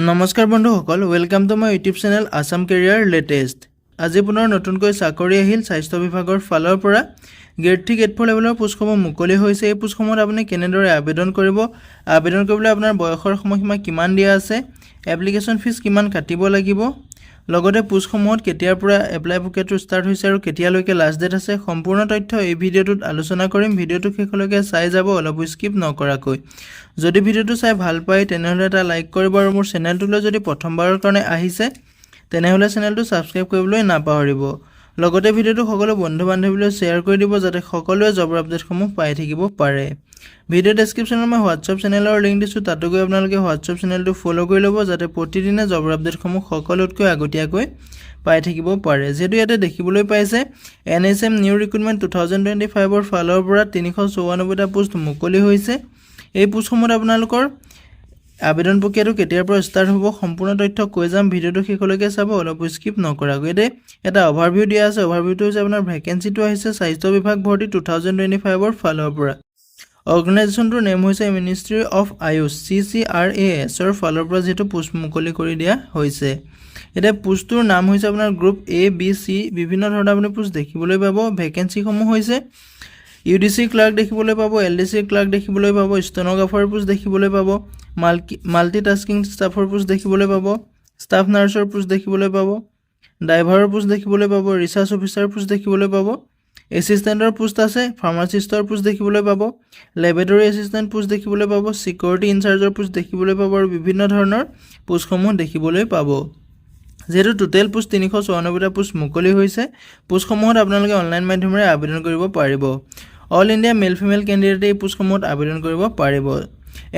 নমস্কাৰ বন্ধুসকল, welcome to my YouTube channel Assam career latest. আজি পুনৰ নতুনকৈ চাকৰি আহিল স্বাস্থ্য বিভাগৰ ফালৰ পৰা। গ্ৰেড 3 গ্ৰেড 4 লেভেলৰ পোষ্টসমূহ মুকলি হৈছে। এই পোষ্টসমূহত আপুনি কেনেদৰে আবেদন কৰিব, আবেদন কৰিবলৈ আপোনাৰ বয়সৰ সময়সীমা কিমান দিয়া আছে, এপ্লিকেশ্যন ফিজ কিমান কাটিব লাগিব, লগতে পোষ্টসমূহত কেতিয়াৰ পৰা এপ্লাই প্ৰক্ৰিয়াটো ষ্টাৰ্ট হৈছে আৰু কেতিয়ালৈকে লাষ্ট ডেট আছে, সম্পূৰ্ণ তথ্য এই ভিডিঅ'টোত আলোচনা কৰিম। ভিডিঅ'টো শেষলৈকে চাই যাব, অলপ স্কিপ নকৰাকৈ। যদি ভিডিঅ'টো চাই ভাল পায় তেনেহ'লে এটা লাইক কৰিব আৰু মোৰ চেনেলটোলৈ যদি প্ৰথমবাৰৰ কাৰণে আহিছে তেনেহ'লে চেনেলটো ছাবস্ক্ৰাইব কৰিবলৈ নাপাহৰিব। লগতে ভিডিঅ'টো সকলো বন্ধু বান্ধৱীলৈ শ্বেয়াৰ কৰি দিব যাতে সকলোৱে জবৰ আপডেটসমূহ পাই থাকিব পাৰে। ভিডিঅ' ডেছক্ৰিপশ্যনত মই হোৱাটছআপ চেনেলৰ লিংক দিছোঁ, তাতো গৈ আপোনালোকে হোৱাটছআপ চেনেলটো ফ'ল' কৰি ল'ব যাতে প্ৰতিদিনে জবৰ আপডেটসমূহ সকলোতকৈ আগতীয়াকৈ পাই থাকিব পাৰে। যিহেতু ইয়াতে দেখিবলৈ পাইছে NSM নিউ ৰিক্ৰুটমেণ্ট 2025ৰ ফালৰ পৰা 394টা পোষ্ট মুকলি হৈছে। এই পোষ্টসমূহত আপোনালোকৰ আবেদন প্ৰক্ৰিয়াটো কেতিয়াৰ পৰা ষ্টাৰ্ট হ'ব সম্পূৰ্ণ তথ্য কৈ যাম। ভিডিঅ'টো শেষলৈকে চাব, অলপ স্কিপ নকৰাকৈ। এটা অভাৰভিউ দিয়া আছে। অভাৰভিউটো হৈছে আপোনাৰ ভেকেঞ্চিটো আহিছে স্বাস্থ্য বিভাগ ভৰ্তি 2025ৰ ফালৰ পৰা। অৰ্গেনাইজেশ্যনটোৰ নেম হৈছে মিনিষ্ট্ৰী অফ আয়ুষ CCRASৰ ফালৰ পৰা যিহেতু পোষ্ট মুকলি কৰি দিয়া হৈছে। এতিয়া পোষ্টটোৰ নাম হৈছে আপোনাৰ গ্ৰুপ ABC। বিভিন্ন ধৰণৰ আপুনি পোষ্ট দেখিবলৈ পাব। ভেকেঞ্চিসমূহ হৈছে UDC ক্লাৰ্ক দেখিবলৈ পাব, LDC ক্লাৰ্ক দেখিবলৈ পাব, ষ্টেন'গ্ৰাফাৰ পোষ্ট দেখিবলৈ পাব, মাল্টিটাস্কিং ষ্টাফৰ পোষ্ট দেখিবলৈ পাব, ষ্টাফ নাৰ্ছৰ পোষ্ট দেখিবলৈ পাব, ড্ৰাইভাৰৰ পোষ্ট দেখিবলৈ পাব, ৰিচাৰ্চ অফিচাৰ পোষ্ট দেখিবলৈ পাব, এছিষ্টেণ্টৰ পোষ্ট আছে, ফাৰ্মাচিষ্টৰ পোষ্ট দেখিবলৈ পাব, লেবৰেটৰী এছিষ্টেণ্ট পোষ্ট দেখিবলৈ পাব, ছিকিউৰিটি ইনচাৰ্জৰ পোষ্ট দেখিবলৈ পাব আৰু বিভিন্ন ধৰণৰ পোষ্টসমূহ দেখিবলৈ পাব। যিহেতু টোটেল পোষ্ট 394টা পোষ্ট মুকলি হৈছে, পোষ্টসমূহত আপোনালোকে অনলাইন মাধ্যমেৰে আবেদন কৰিব পাৰিব। অল ইণ্ডিয়া মেল ফিমেল কেণ্ডিডেটে এই পোষ্টসমূহত আবেদন কৰিব পাৰিব।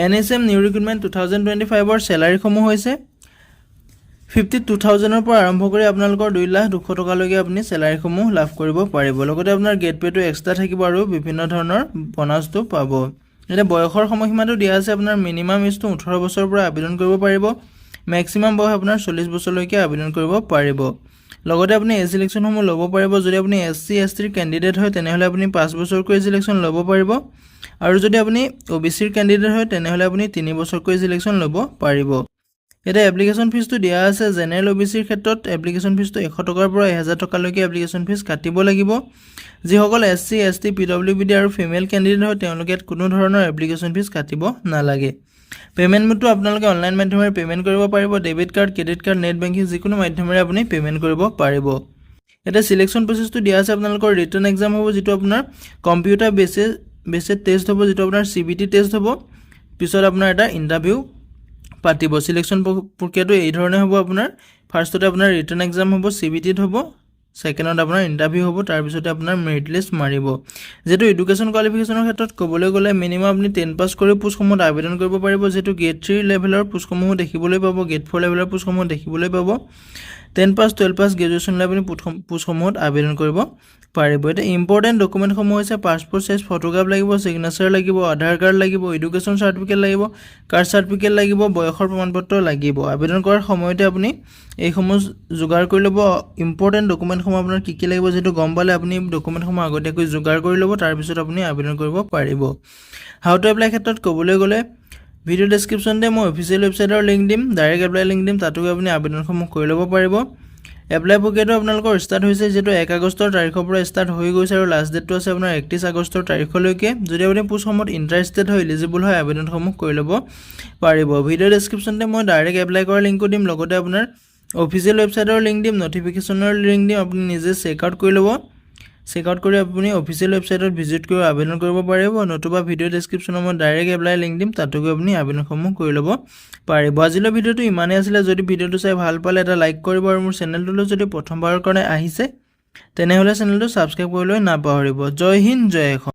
NSM নিউ ৰিক্ৰুটমেণ্ট 2025ৰ চেলাৰীসমূহ হৈছে 52,000ৰ পৰা আৰম্ভ কৰি আপোনালোকৰ 2,02,000 টকালৈকে আপুনি চেলাৰীসমূহ লাভ কৰিব পাৰিব। লগতে আপোনাৰ গেট পে'টো এক্সট্ৰা থাকিব আৰু বিভিন্ন ধৰণৰ বনাছটো পাব। এতিয়া বয়সৰ সময়সীমাটো দিয়া আছে আপোনাৰ মিনিমাম এজটো 18 বছৰৰ পৰা আবেদন কৰিব পাৰিব। মেক্সিমাম বয়স আপোনাৰ 40 বছৰলৈকে আবেদন কৰিব পাৰিব। লগতে আপুনি এজ ইলেকশ্যনসমূহ ল'ব পাৰিব। যদি আপুনি SC STৰ কেণ্ডিডেট হয় তেনেহ'লে আপুনি 5 বছৰকৈ এজ ইলেকশ্যন ল'ব পাৰিব আৰু যদি আপুনি OBCৰ কেণ্ডিডেট হয় তেনেহ'লে আপুনি 3 বছৰকৈ এজ ইলেকশ্যন ল'ব পাৰিব। এতিয়া এপ্লিকেশ্যন ফিজটো দিয়া আছে। জেনেৰেল OBCৰ ক্ষেত্ৰত এপ্লিকেশ্যন ফিজটো 100 টকাৰ পৰা 1000 টকালৈকে এপ্লিকেশ্যন ফিজ কাটিব লাগিব। যিসকল SC ST PWBD আৰু ফিমেল কেণ্ডিডেট হয় তেওঁলোকে কোনো ধৰণৰ এপ্লিকেশ্যন ফিজ কাটিব নালাগে। পে'মেণ্ট মোডটো আপোনালোকে অনলাইন মাধ্যমেৰে পে'মেণ্ট কৰিব পাৰিব। Debit card, credit card, net banking যিকোনো মাধ্যমেৰে আপুনি পে'মেণ্ট কৰিব পাৰিব। এতিয়া চিলেকশ্যন প্ৰচেছটো দিয়া আছে আপোনালোকৰ ৰিটেন এক্সাম হ'ব, যিটো আপোনাৰ কম্পিউটাৰ বেছেড টেষ্ট হ'ব, যিটো আপোনাৰ CBT টেষ্ট হ'ব। পিছত আপোনাৰ এটা ইণ্টাৰভিউ পাতিব। চিলেকশ্যন প্ৰক্ৰিয়াটো এই ধৰণে হ'ব আপোনাৰ ফাৰ্ষ্টতে আপোনাৰ ৰিটেন এক্সাম হ'ব, CBTত হ'ব, ছেকেণ্ডত আপোনাৰ ইণ্টাৰভিউ হ'ব, তাৰপিছতে আপোনাৰ মেৰিট লিষ্ট মাৰিব। যিহেতু এডুকেশ্যন কোৱালিফিকেশ্যনৰ ক্ষেত্ৰত ক'বলৈ গ'লে মিনিমাম আপুনি 10 পাছ কৰি পোষ্টসমূহত আবেদন কৰিব পাৰিব। যিহেতু গ্ৰেড 3 লেভেলৰ পোষ্টসমূহ দেখিবলৈ পাব, গ্ৰেড 4 লেভেলৰ পোষ্টসমূহ দেখিবলৈ পাব। 10 পাছ 12 পাছ গ্ৰেজুৱেশ্যনলৈ আপুনি পোষ্টসমূহত আবেদন কৰিব পাৰিব। এতিয়া ইম্পৰ্টেণ্ট ডকুমেণ্টসমূহ হৈছে পাছপৰ্ট চাইজ ফটোগ্ৰাফ লাগিব, ছিগনেচাৰ লাগিব, আধাৰ কাৰ্ড লাগিব, এডুকেশ্যন চাৰ্টিফিকেট লাগিব, কাষ্ট চাৰ্টিফিকেট লাগিব, বয়সৰ প্ৰমাণপত্ৰ লাগিব। আবেদন কৰাৰ সময়তে আপুনি এইসমূহ যোগাৰ কৰি ল'ব। ইম্পৰ্টেণ্ট ডকুমেণ্টসমূহ আপোনাৰ কি কি লাগিব যিহেতু গম পালে আপুনি ডকুমেণ্টসমূহ আগতীয়াকৈ যোগাৰ কৰি ল'ব, তাৰপিছত আপুনি আবেদন কৰিব পাৰিব। হাউ টু এপ্লাই ক্ষেত্ৰত ক'বলৈ গ'লে ভিডিঅ' ডেছক্ৰিপশ্যনতে মই অফিচিয়েল ৱেবছাইটৰ লিংক দিম, ডাইৰেক্ট এপ্লাই লিংক দিম, তাতো আপুনি আবেদনসমূহ কৰি ল'ব পাৰিব। এপ্লাই প্ৰক্ৰিয়াটো আপোনালোকৰ ষ্টাৰ্ট হৈছে, যিহেতু 1 আগষ্টৰ তাৰিখৰ পৰা ষ্টাৰ্ট হৈ গৈছে আৰু লাষ্ট ডেটটো আছে আপোনাৰ 31 আগষ্টৰ তাৰিখলৈকে। যদি আপুনি পোষ্টসমূহত ইণ্টাৰেষ্টেড হয়, এলিজিবল হয়, আবেদনসমূহ কৰি ল'ব পাৰিব। ভিডিঅ' ডেছক্ৰিপশ্যনতে মই ডাইৰেক্ট এপ্লাই কৰাৰ লিংকো দিম, লগতে আপোনাৰ অফিচিয়েল ৱেবছাইটৰ লিংক দিম, নটিফিকেশ্যনৰ লিংক দিম। আপুনি নিজে চেকআউট কৰি ল'ব। চেকআউট কৰি আপুনি অফিচিয়েল ৱেবছাইটত ভিজিট কৰি আবেদন কৰিব পাৰিব, নতুবা ভিডিঅ' ডেছক্ৰিপশ্যনত মই ডাইৰেক্ট এপ্লাই লিংক দিম, তাতো গৈ আপুনি আবেদনসমূহ কৰি ল'ব পাৰিব। আজিলৈ ভিডিঅ'টো ইমানেই আছিলে। যদি ভিডিঅ'টো চাই ভাল পালে এটা লাইক কৰিব আৰু মোৰ চেনেলটোলৈ যদি প্ৰথমবাৰৰ কাৰণে আহিছে তেনেহ'লে চেনেলটো ছাবস্ক্ৰাইব কৰিবলৈ নাপাহৰিব। জয় হিন্দ, জয় অসম।